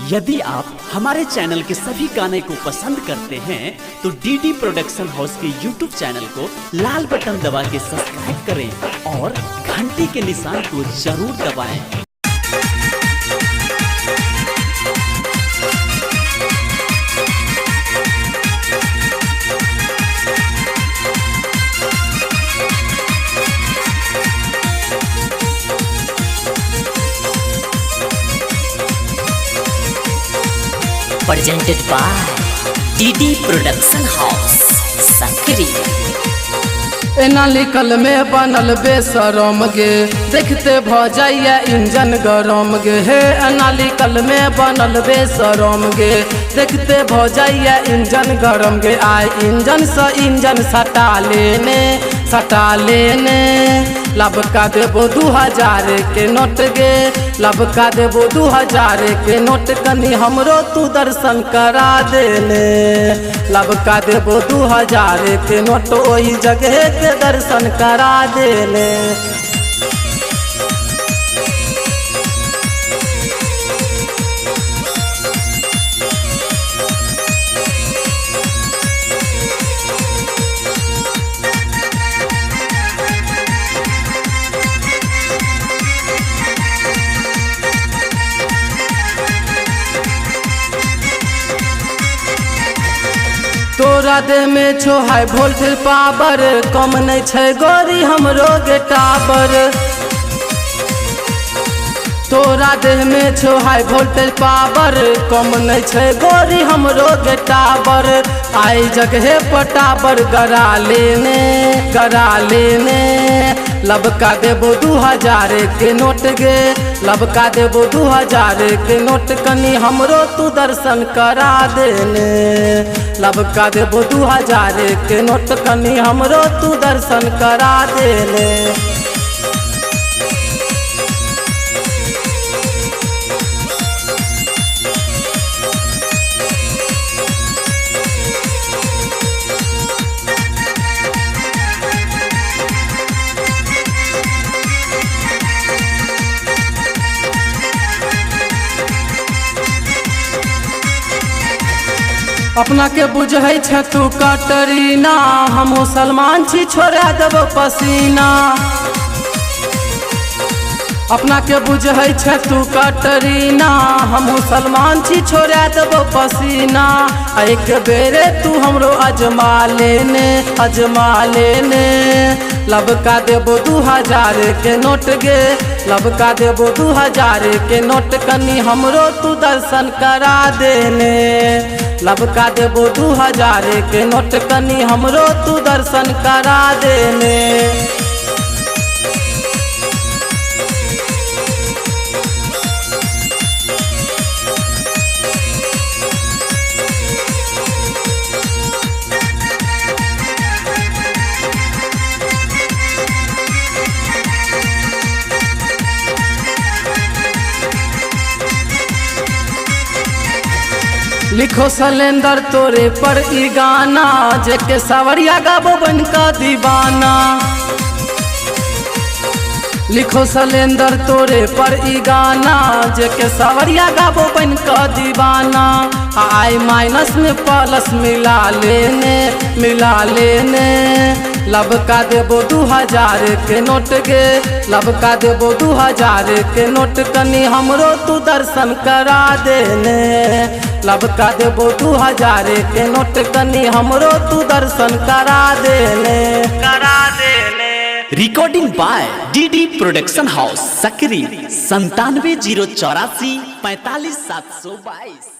यदि आप हमारे चैनल के सभी गाने को पसंद करते हैं तो डीडी प्रोडक्शन हाउस के यूट्यूब चैनल को लाल बटन दबा के सब्सक्राइब करें और घंटी के निशान को जरूर दबाएं। presented by DD Production House Sakri। एना लिखल में बनल बेसरम गे, देखते भ जाइए इंजन गरम गे। हे एना लिखल में बनल बेसरम गे, देखते भ जाइए इंजन गरम गे। आए इंजन से इंजन सटा लेने लबका देबो 2000 के नोट गे। लबका देबो 2000 के नोट, कनी हमरो तू दर्शन करा देने। लबका देबो 2000 के नोट, ओही जगह के दर्शन करा देने। तोरा देह में छो हाई वोल्टेज पावर, कम नहीं छै गोरी हमरो गे टावर। तोरा देह में छो हाई वोल्टेज पावर, कम नहीं छै गोरी हमरो गे टावर। आई जगह पटावर गरा लेने लबका देबो 2000 के नोट गे। लबका देबो 2000 के नोट, कनी हमरो तू दर्शन करा देने। लबका देबो 2000 के नोट, कनी हमरो तू दर्शन करा देने। अपना के बुझै छ तू कटरीना, हमहू सलमान छी छोड़ा देबो पसीना। अपना के बुझै छ तू कटरीना, हमहू सलमान छी छोड़ा देबो पसीना। एक बेरे तू हमरो अजमा लेने लबका देबो 2000 के नोट गे। लबका देबो 2000 के नोट, कनी हमरो तू दर्शन करा देने। लबका देबो 2000 के नोट, कनी हमरो तू दर्शन करा देने। लिखो सलेंदर तोरे पर ई गाना, जेके सवरिया गाबो बन का दीवाना। लिखो सलेंदर तोरे पर ई गाना, जेके सवरिया गाबो बन का दीवाना। आई माइनस में प्लस मिला लेने लबका देबो 2000 के नोट गे। लबका देबो 2000 के नोट, कनी हमरो तू दर्शन करा देने। लबका देबो 2000 के नोट, कनी हमरो तू दर्शन करा देने। Recording by DD production house Sakri 97 084 45 722।